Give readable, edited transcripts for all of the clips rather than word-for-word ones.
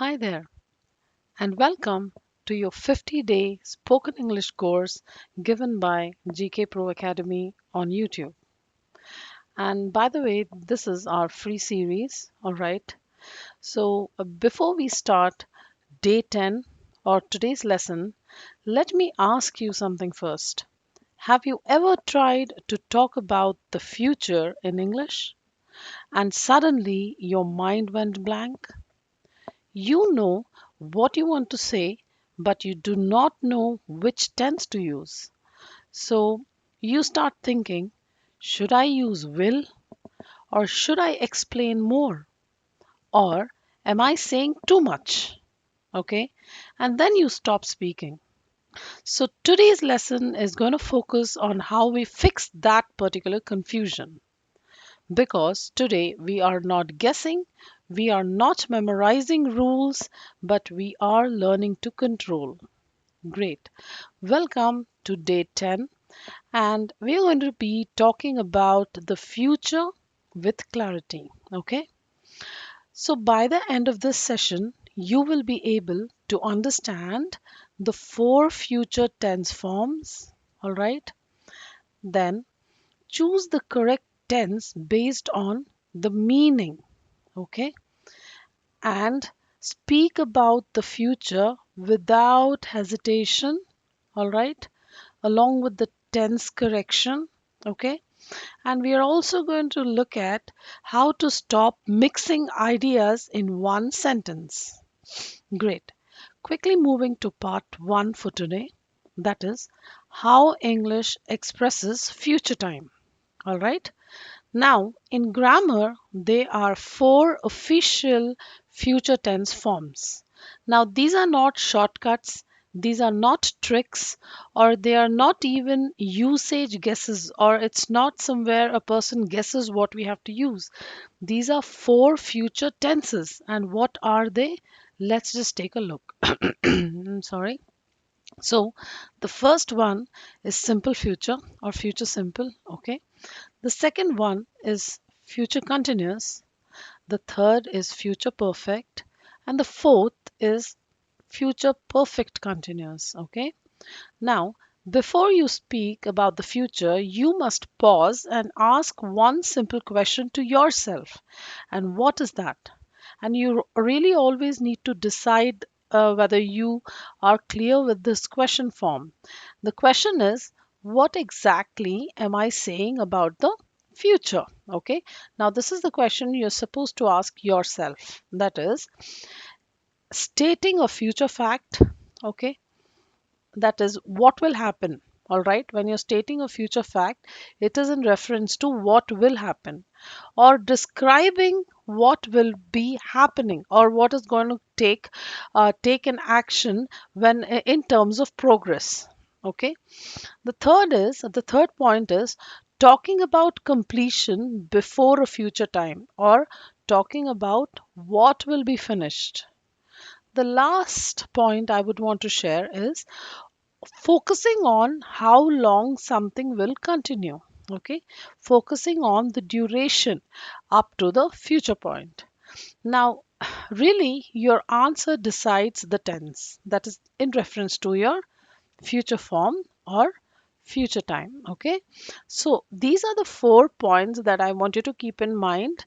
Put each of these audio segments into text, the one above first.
Hi there, and welcome to your 50-day spoken English course given by GK Pro Academy on YouTube. And by the way, this is our free series, all right? Before we start day 10 or today's lesson, let me ask you something first. Have you ever tried to talk about the future in English and suddenly your mind went blank? You know what you want to say, but you do not know which tense to use. So you start thinking, should I use will or should I explain more? Or am I saying too much? Okay. And then you stop speaking. So today's lesson is going to focus on how we fix that particular confusion. Because today we are not guessing, we are not memorizing rules, but we are learning to control. Great. Welcome to day 10, and we are going to be talking about the future with clarity. Okay. So, by the end of this session, you will be able to understand the four future tense forms. All right. Then choose the correct tense based on the meaning. Okay, and speak about the future without hesitation, all right, along with the tense correction. Okay, and we are also going to look at how to stop mixing ideas in one sentence. Great. Quickly moving to part 1 for today, that is how English expresses future time. All right. Now, in grammar, there are four official future tense forms. Now, these are not shortcuts, these are not tricks, or they are not even usage guesses, or it's not somewhere a person guesses what we have to use. These are four future tenses. And what are they? Let's just take a look. I'm sorry. So, the first one is simple future or future simple. Okay. The second one is future continuous. The third is future perfect. And the fourth is future perfect continuous. Okay. Now, before you speak about the future, you must pause and ask one simple question to yourself. And what is that? And you really always need to decide whether you are clear with this question form. The question is, what exactly am I saying about the future? Okay. Now, this is the question you're supposed to ask yourself. That is, stating a future fact. Okay, that is what will happen. All right, when you're stating a future fact, it is in reference to what will happen, or describing what will be happening, or what is going to take an action when in terms of progress. Okay, the third point is talking about completion before a future time, or talking about what will be finished. The last point I would want to share is focusing on how long something will continue. Okay, focusing on the duration up to the future point. Now, really, your answer decides the tense, that is in reference to your future form or future time. Okay, so these are the 4 points that I want you to keep in mind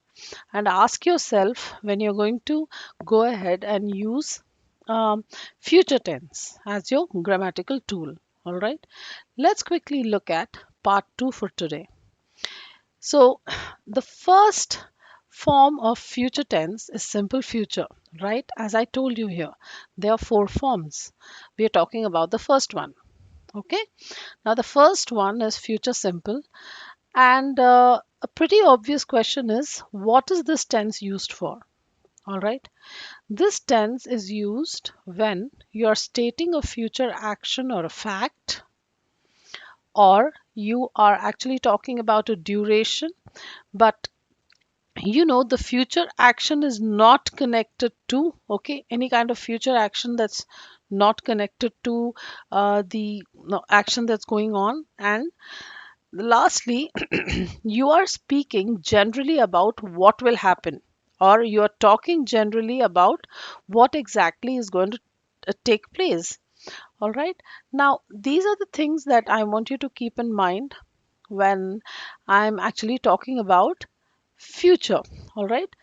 and ask yourself when you're going to go ahead and use um, future tense as your grammatical tool. All right, let's quickly look at part 2 for today. So, the first form of future tense is simple future, right? As I told you here, there are 4 forms. We are talking about the first one. Okay, now the first one is future simple, and a pretty obvious question is, what is this tense used for? All right, this tense is used when you are stating a future action or a fact, or you are actually talking about a duration, but the future action is not connected to, okay, any kind of future action that's not connected to the no, action that's going on. And lastly, you are speaking generally about what will happen, or you're talking generally about what exactly is going to take place. All right. Now, these are the things that I want you to keep in mind when I'm actually talking about future. All right.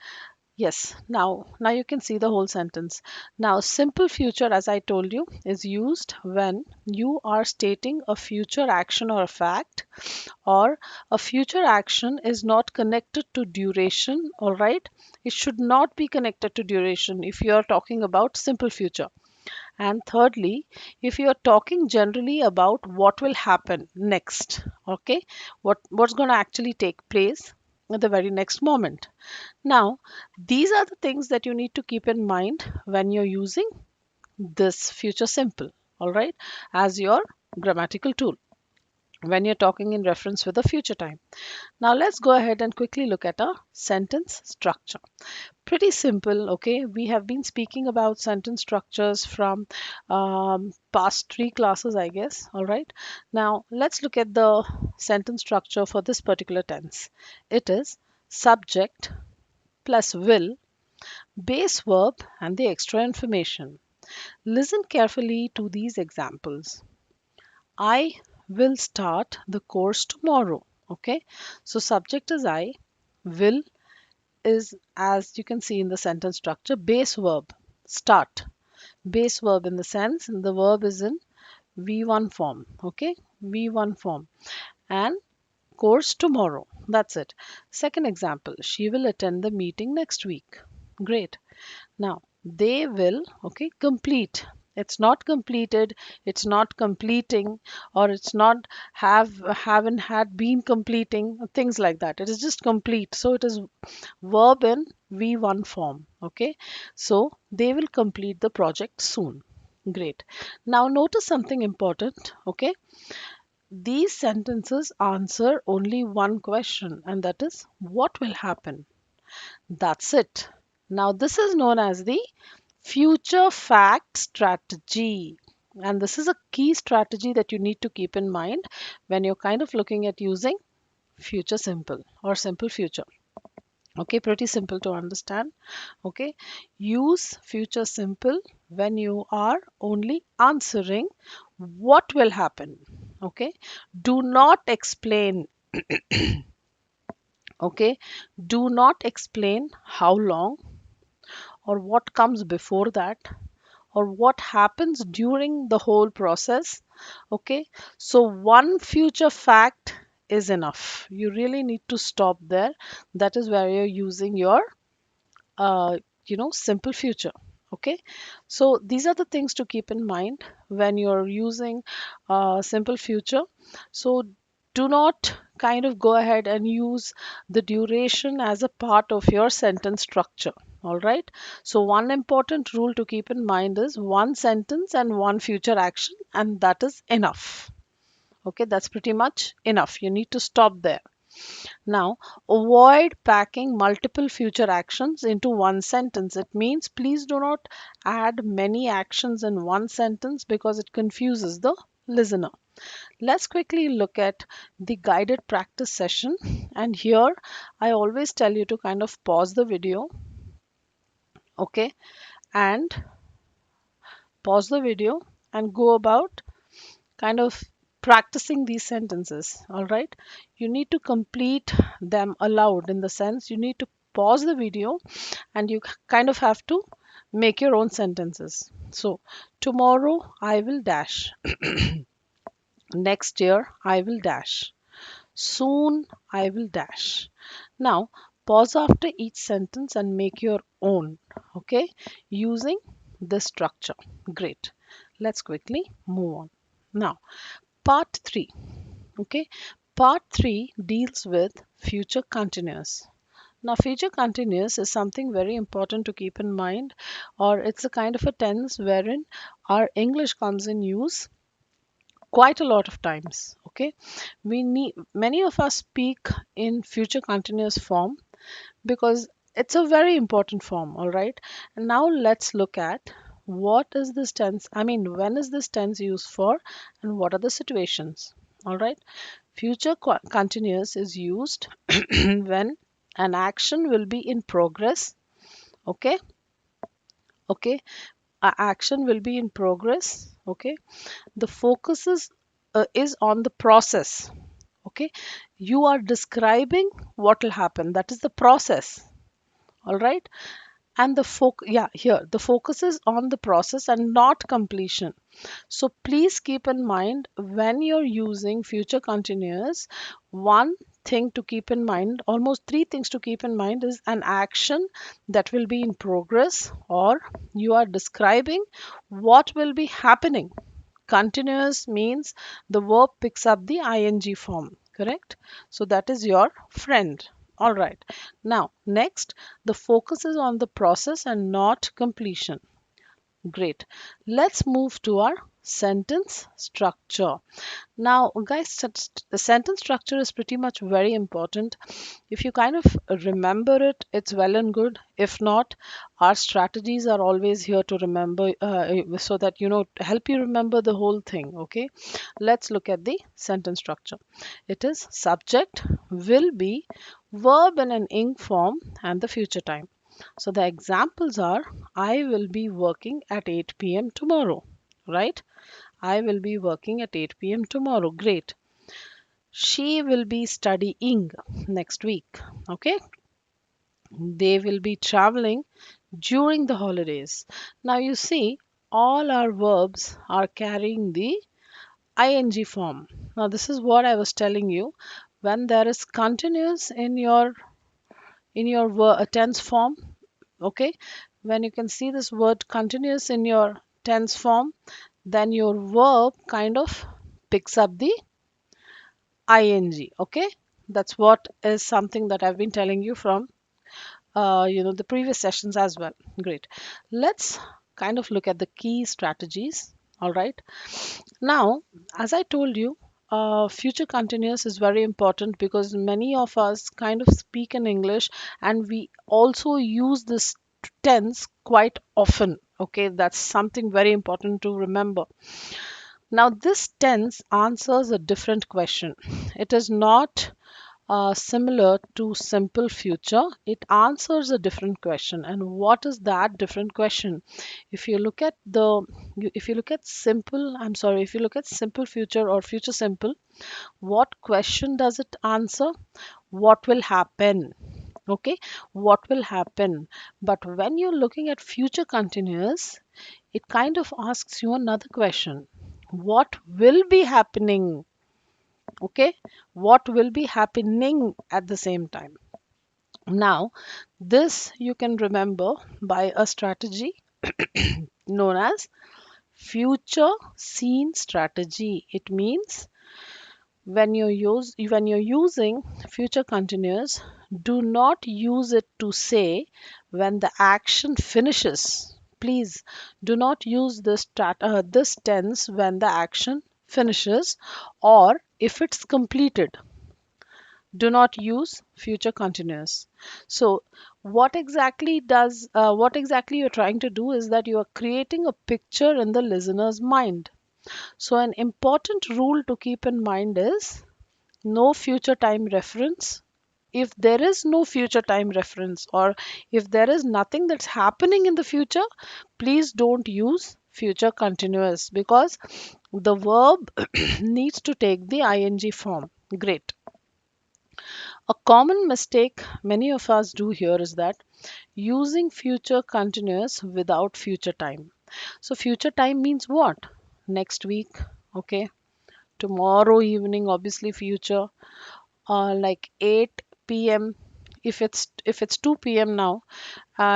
Yes, now you can see the whole sentence. Now, simple future, as I told you, is used when you are stating a future action or a fact, or a future action is not connected to duration, all right? It should not be connected to duration if you are talking about simple future. And thirdly, if you are talking generally about what will happen next, okay? What's going to actually take place at the very next moment. Now, these are the things that you need to keep in mind when you're using this future simple, all right, as your grammatical tool when you're talking in reference with the future time. Now, let's go ahead and quickly look at our sentence structure. Pretty simple, okay? We have been speaking about sentence structures from past three classes, I guess, all right? Now, let's look at the sentence structure for this particular tense. It is subject plus will, base verb, and the extra information. Listen carefully to these examples. I will start the course tomorrow. Okay, so subject is I, will is, as you can see in the sentence structure, base verb, start. Base verb in the sense, and the verb is in V1 form. Okay, V1 form. And course tomorrow. That's it. Second example, she will attend the meeting next week. Great. Now, they will, okay, complete. It's not completed, it's not completing, or it's not haven't had been completing, things like that. It is just complete. So it is verb in V1 form. Okay. So they will complete the project soon. Great. Now notice something important. Okay. These sentences answer only one question, and that is what will happen. That's it. Now, this is known as the future fact strategy. And this is a key strategy that you need to keep in mind when you're kind of looking at using future simple or simple future. Okay, pretty simple to understand. Okay, use future simple when you are only answering what will happen. Okay, do not explain. Okay, do not explain how long or what comes before that or what happens during the whole process. Okay, so one future fact is enough. You really need to stop there. That is where you're using your uh, simple future. Okay, so these are the things to keep in mind when you're using simple future. So do not kind of go ahead and use the duration as a part of your sentence structure. All right, so one important rule to keep in mind is one sentence and one future action, and that is enough. Okay, that's pretty much enough. You need to stop there. Now, avoid packing multiple future actions into one sentence. It means please do not add many actions in one sentence because it confuses the listener. Let's quickly look at the guided practice session. And here, I always tell you to kind of pause the video, okay, and pause the video and go about kind of practicing these sentences. All right, you need to complete them aloud, in the sense you need to pause the video and you kind of have to make your own sentences. So tomorrow I will dash, next year I will dash, soon I will dash. Now pause after each sentence and make your own, okay, using this structure. Great, let's quickly move on. Now, part 3. Okay, part 3 deals with future continuous. Now, future continuous is something very important to keep in mind, or it's a kind of a tense wherein our English comes in use quite a lot of times. Okay, we need, many of us speak in future continuous form because it's a very important form. All right, and now let's look at what is this tense, I mean, when is this tense used for and what are the situations. All right, future continuous is used when an action will be in progress Okay, okay. Action will be in progress. Okay, the focus is on the process. Okay, you are describing what will happen. That is the process. All right, and the focus is on the process and not completion. So please keep in mind when you're using future continuous, one thing to keep in mind, almost three things to keep in mind, is an action that will be in progress, or you are describing what will be happening. Continuous means the verb picks up the ing form, correct? So that is your friend. All right. Now, next, the focus is on the process and not completion. Great. Let's move to our sentence structure. Now, guys, the sentence structure is pretty much very important. If you kind of remember it, it's well and good. If not, our strategies are always here to remember, so that help you remember the whole thing. Okay, let's look at the sentence structure. It is subject, will be, verb in an ing form, and the future time. So the examples are: I will be working at 8 p.m. tomorrow, right? I will be working at 8 p.m. tomorrow. Great. She will be studying next week. Okay. They will be traveling during the holidays. Now you see, all our verbs are carrying the ing form. Now this is what I was telling you. When there is continuous in your tense form, okay, when you can see this word continuous in your tense form, then your verb kind of picks up the ing. Okay, that's what is something that I've been telling you from the previous sessions as well. Great. Let's kind of look at the key strategies. All right. Now, as I told you, future continuous is very important because many of us kind of speak in English and we also use this tense quite often. Okay, that's something very important to remember. Now, this tense answers a different question. It is not similar to simple future. It answers a different question. And what is that different question? If you look at if you look at simple, I'm sorry, if you look at simple future or future simple, what question does it answer? What will happen? Okay, what will happen? But when you're looking at future continuous, it kind of asks you another question. What will be happening? Okay, what will be happening at the same time? Now, this you can remember by a strategy known as future scene strategy. It means when you're using future continuous, do not use it to say when the action finishes. Please do not use this tense when the action finishes, or if it's completed. Do not use future continuous. So what exactly you're trying to do is that you are creating a picture in the listener's mind. So an important rule to keep in mind is no future time reference. If there is no future time reference, or if there is nothing that's happening in the future, please don't use future continuous, because the verb needs to take the ing form. Great. A common mistake many of us do here is that using future continuous without future time. So future time means what? Next week, okay? Tomorrow evening, obviously future, like 8 p.m. If it's 2 p.m. now,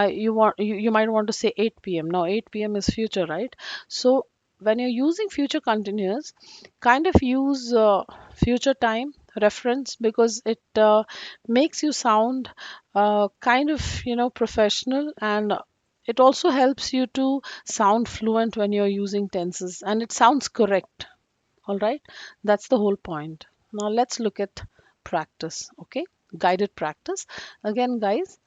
you might want to say 8 p.m. Now 8 p.m. is future, right? So when you're using future continuous, kind of use future time reference, because it makes you sound kind of professional, and it also helps you to sound fluent when you're using tenses, and it sounds correct. All right, that's the whole point. Now let's look at practice. Okay, guided practice. Again, guys,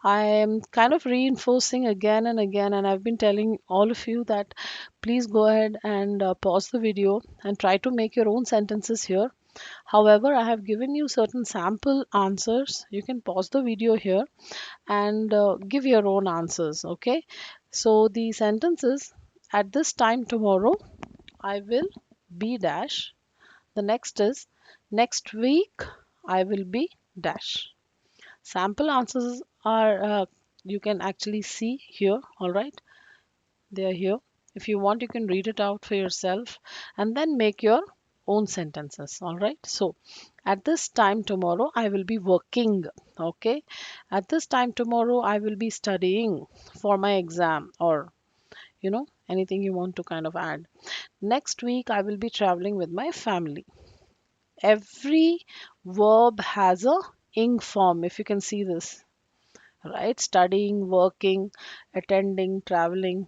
I am kind of reinforcing again and again, and I've been telling all of you that please go ahead and pause the video and try to make your own sentences here. However, I have given you certain sample answers. You can pause the video here and give your own answers. Okay. So the sentence is, at this time tomorrow, I will be dash. The next is, next week, I will be dash. Sample answers are, you can actually see here. All right. They are here. If you want, you can read it out for yourself and then make your own sentences. All right. So, at this time tomorrow, I will be working. Okay. At this time tomorrow, I will be studying for my exam, or anything you want to kind of add. Next week, I will be traveling with my family. Every verb has a ing form, if you can see this, right? Studying, working, attending, traveling.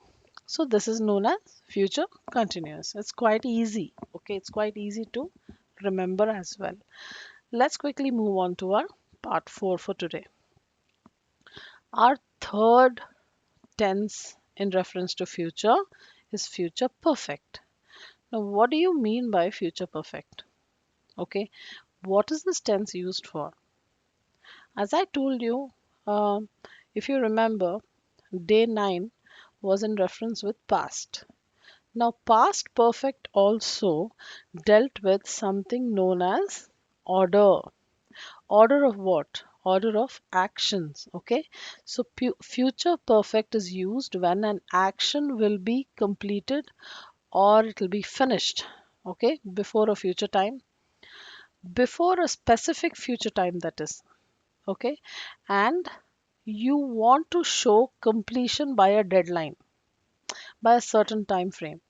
So this is known as future continuous. It's quite easy. Okay, it's quite easy to remember as well. Let's quickly move on to our part 4 for today. Our third tense in reference to future is future perfect. Now, what do you mean by future perfect? Okay, what is this tense used for? As I told you, um, if you remember, day 9 was in reference with past. Now, past perfect also dealt with something known as order. Order of what? Order of actions. Okay. So, future perfect is used when an action will be completed or it will be finished. Okay. Before a future time. Before a specific future time, that is. Okay. And you want to show completion by a deadline, by a certain time frame.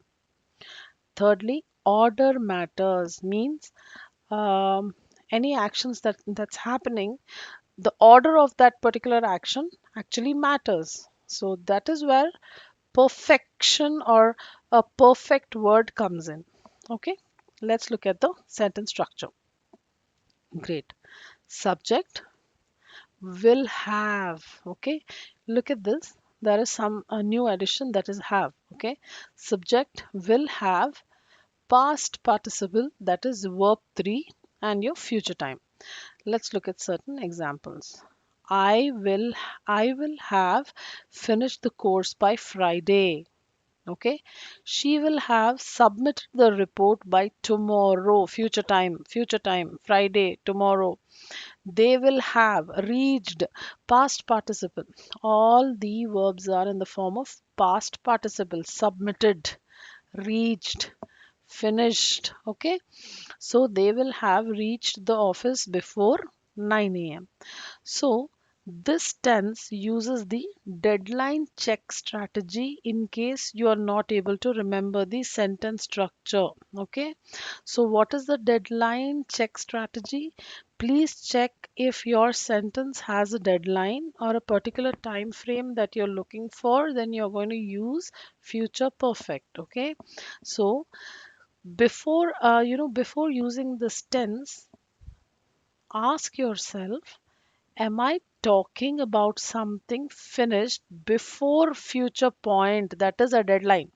Thirdly, order matters means um, any actions that's happening, the order of that particular action actually matters. So that is where perfection or a perfect word comes in. Okay, let's look at the sentence structure. Great. Subject will have. Okay, look at this. There is some a new addition, that is have. Okay, subject will have, past participle, that is verb 3, and your future time. Let's look at certain examples. I will I will have finished the course by Friday. Okay. She will have submitted the report by tomorrow. Future time, Friday, tomorrow. They will have reached, past participle. All the verbs are in the form of past participle. Submitted, reached, finished. Okay. So they will have reached the office before 9 a.m. So this tense uses the deadline check strategy in case you are not able to remember the sentence structure. Okay. So what is the deadline check strategy? Please check if your sentence has a deadline or a particular time frame that you're looking for, then you're going to use future perfect. Okay. So before using this tense, ask yourself, am I talking about something finished before future point, that is a deadline?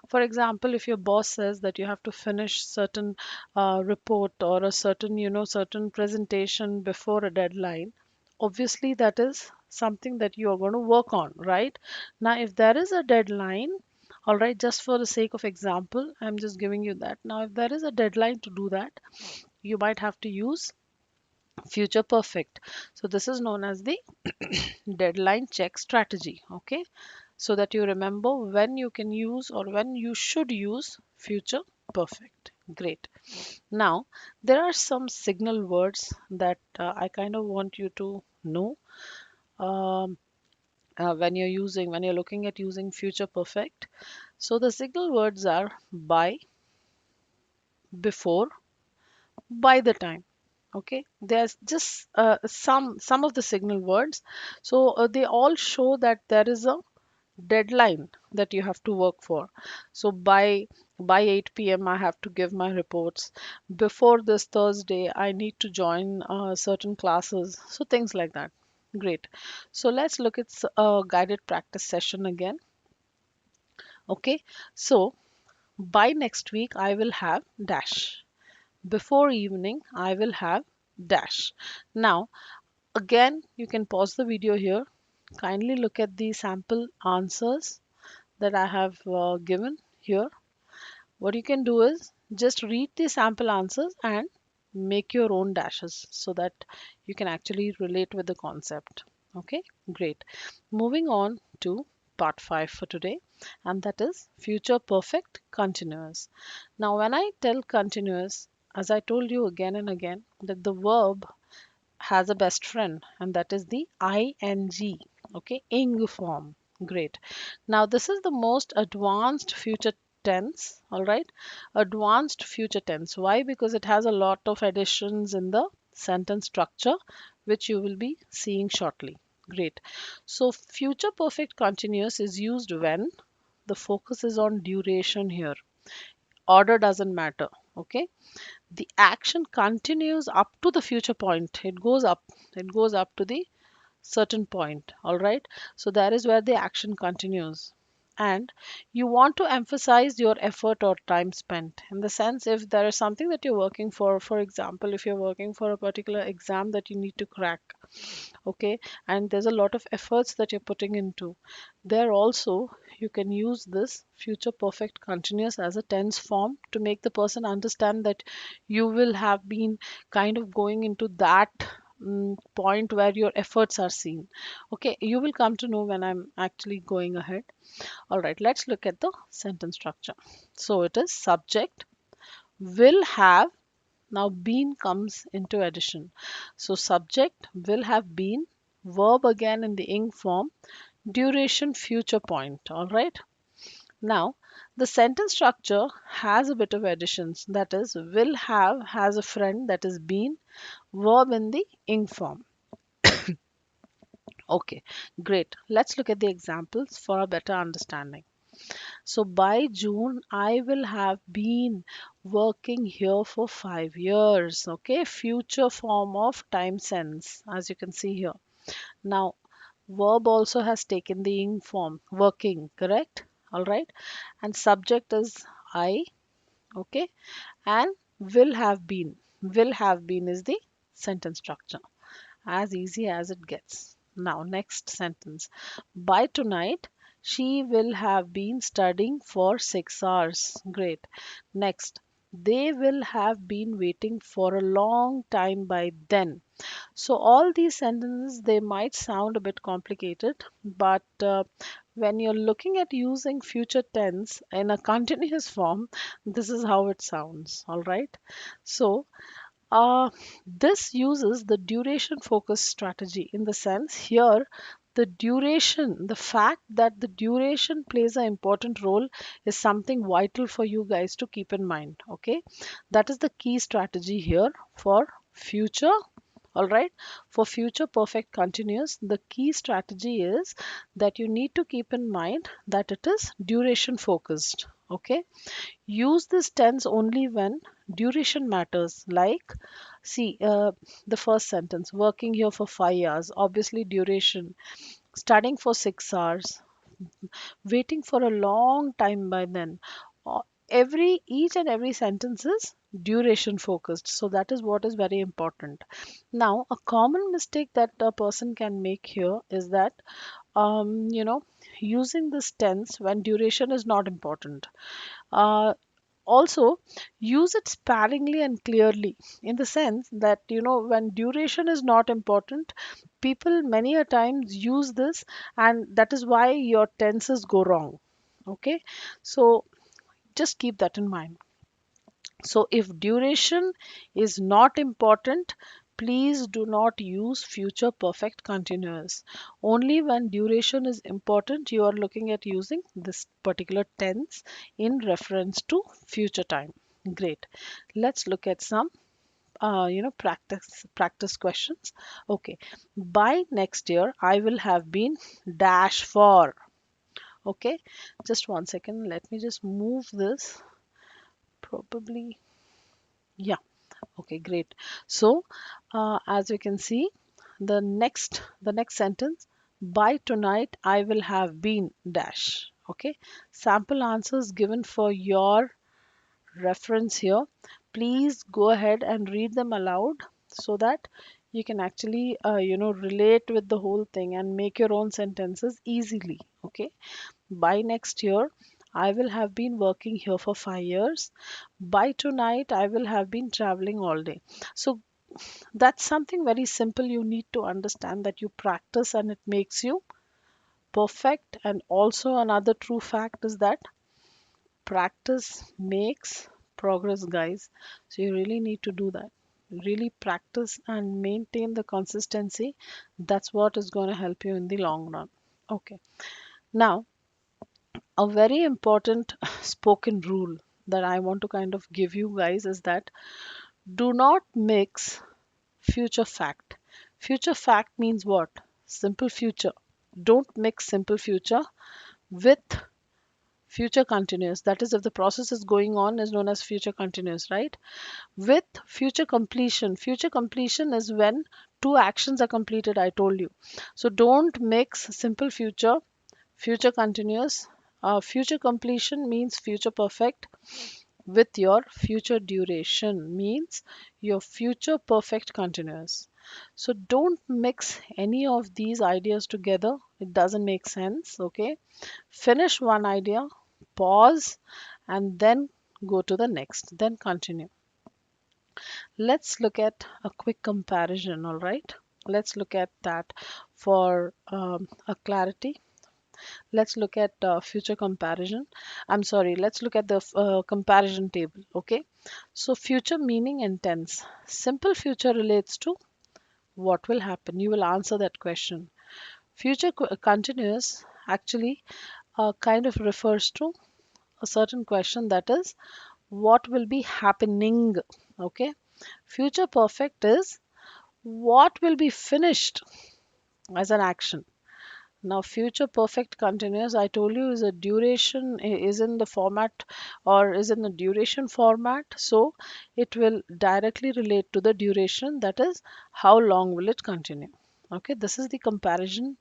For example, if your boss says that you have to finish certain report or a certain presentation before a deadline, obviously that is something that you are going to work on, right? Now, if there is a deadline, all right, just for the sake of example, I'm just giving you that. Now, if there is a deadline to do that, you might have to use future perfect. So this is known as the deadline check strategy. Okay, so that you remember when you can use or when you should use future perfect. Great. Now, there are some signal words that I kind of want you to know um, when you're looking at using future perfect. So the signal words are by, before, by the time. Okay, there's just some of the signal words. So they all show that there is a deadline that you have to work for. So by 8 p.m. I have to give my reports. Before this Thursday I need to join certain classes, so things like that. Great. So let's look at a guided practice session again. Okay, so by next week I will have dash. Before evening, I will have dash. Now, again, you can pause the video here. Kindly look at the sample answers that I have given here. What you can do is just read the sample answers and make your own dashes so that you can actually relate with the concept. Okay, great. Moving on to part 5 for today, and that is future perfect continuous. Now, when I tell continuous, as I told you again and again, that the verb has a best friend, and that is the ing. Okay, ing form. Great. Now this is the most advanced future tense. All right, advanced future tense. Why? Because it has a lot of additions in the sentence structure, which you will be seeing shortly. Great. So future perfect continuous is used when the focus is on duration here. Order doesn't matter. Okay, the action continues up to the future point. It goes up to the certain point. All right, so that is where the action continues. And you want to emphasize your effort or time spent, in the sense, if there is something that you're working for example, if you're working for a particular exam that you need to crack, okay, and there's a lot of efforts that you're putting into there also, you can use this future perfect continuous as a tense form to make the person understand that you will have been kind of going into that point where your efforts are seen. Okay, you will come to know when I'm actually going ahead. All right, let's look at the sentence structure. So it is subject will have. Now been comes into addition. So subject will have been, verb again in the ing form, duration future point. All right. Now the sentence structure has a bit of additions. That is, will have has a friend, that is been, verb in the ing form. Okay, great. Let's look at the examples for a better understanding. So by June, I will have been working here for 5 years. Okay, future form of time sense, as you can see here. Now, verb also has taken the ing form, working, correct? All right, and subject is I, okay, and will have been. Will have been is the sentence structure. As easy as it gets. Now, next sentence. By tonight, she will have been studying for 6 hours. Great. Next. They will have been waiting for a long time by then. So all these sentences, they might sound a bit complicated, but when you're looking at using future tense in a continuous form, this is how it sounds. All right. So this uses the duration focus strategy, in the sense here the duration, the fact that the duration plays an important role is something vital for you guys to keep in mind. Okay, that is the key strategy here for future. All right, for future perfect continuous, the key strategy is that you need to keep in mind that it is duration focused. Okay, use this tense only when duration matters. Like, see, the first sentence, working here for 5 years, obviously duration, studying for 6 hours, waiting for a long time by then. Each and every sentence is duration focused. So that is what is very important. Now, a common mistake that a person can make here is that, using this tense when duration is not important. Also, use it sparingly and clearly, in the sense that, when duration is not important, people many a times use this, and that is why your tenses go wrong. Okay, so just keep that in mind. So if duration is not important, please do not use future perfect continuous. Only when duration is important, you are looking at using this particular tense in reference to future time. Great. Let's look at some practice questions. Okay. By next year, I will have been dash for. Okay. Just 1 second. Let me just move this. Probably. Yeah. Okay, great. So, as you can see, the next sentence, by tonight I will have been dash. Okay, sample answers given for your reference here. please go ahead and read them aloud so that you can actually relate with the whole thing and make your own sentences easily. Okay, by next year I will have been working here for 5 years. By tonight I will have been traveling all day. So that's something very simple. You need to understand that you practice and it makes you perfect. And also another true fact is that practice makes progress, guys. So you really need to do that. Really practice and maintain the consistency. That's what is going to help you in the long run. Okay. Now, a very important spoken rule that I want to kind of give you guys is that do not mix future fact. Future fact means what? Simple future. Don't mix simple future with future continuous. That is, if the process is going on, is known as future continuous, right? With future completion. Future completion is when two actions are completed, I told you. So don't mix simple future, future continuous. Future completion means future perfect with your future duration means your future perfect continuous. So don't mix any of these ideas together. It doesn't make sense. Okay, finish one idea, pause, and then go to the next, then continue. Let's look at a quick comparison. All right, let's look at that for a clarity. Let's look at future comparison. I'm sorry, let's look at the comparison table. Okay, so future meaning and tense. Simple future relates to what will happen. You will answer that question. Future continuous actually kind of refers to a certain question, that is what will be happening. Okay, future perfect is what will be finished as an action. Now, future perfect continuous, I told you, is a duration, is in the format or is in the duration format. So it will directly relate to the duration, that is, how long will it continue. Okay, this is the comparison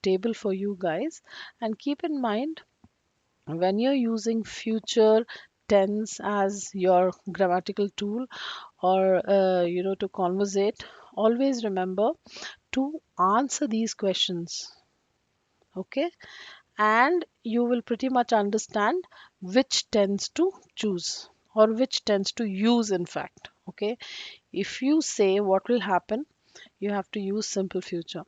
table for you guys. And keep in mind, when you're using future tense as your grammatical tool or to conversate, always remember to answer these questions. Okay, and you will pretty much understand which tends to choose or which tends to use, in fact. Okay, if you say what will happen, you have to use simple future.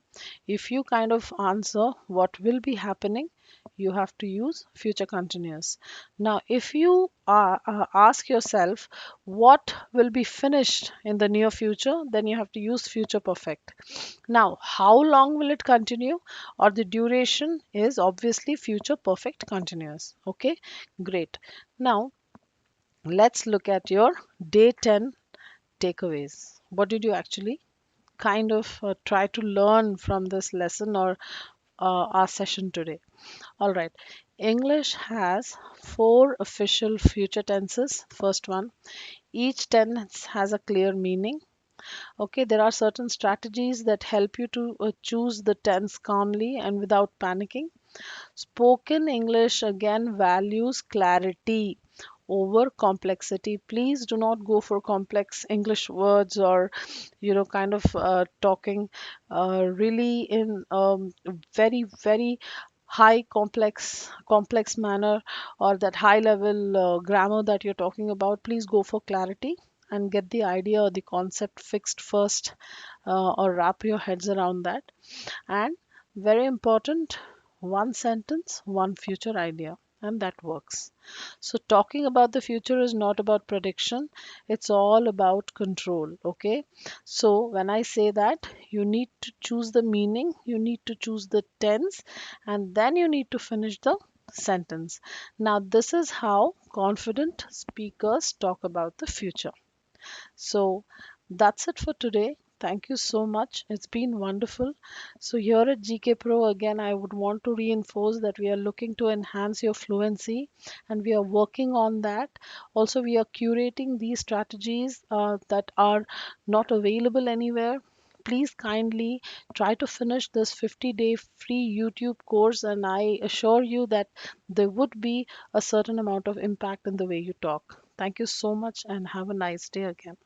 If you kind of answer what will be happening, you have to use future continuous. Now, if you ask yourself what will be finished in the near future, then you have to use future perfect. Now, how long will it continue or the duration is obviously future perfect continuous. Okay, great. Now, let's look at your day 10 takeaways. What did you actually kind of try to learn from this lesson or our session today? All right. English has four official future tenses. First one, each tense has a clear meaning. Okay, there are certain strategies that help you to choose the tense calmly and without panicking. Spoken English again values clarity over complexity. Please do not go for complex English words or, kind of talking really in very, very high complex manner or that high level grammar that you're talking about. Please go for clarity and get the idea or the concept fixed first, or wrap your heads around that. And very important, one sentence, one future idea, and that works. So, talking about the future is not about prediction, it's all about control. Okay, so when I say that, you need to choose the meaning, you need to choose the tense, and then you need to finish the sentence. Now, this is how confident speakers talk about the future. So that's it for today. Thank you so much. It's been wonderful. So, here at GK Pro, again, I would want to reinforce that we are looking to enhance your fluency and we are working on that. Also, we are curating these strategies that are not available anywhere. Please kindly try to finish this 50-day free YouTube course, and I assure you that there would be a certain amount of impact in the way you talk. Thank you so much and have a nice day again.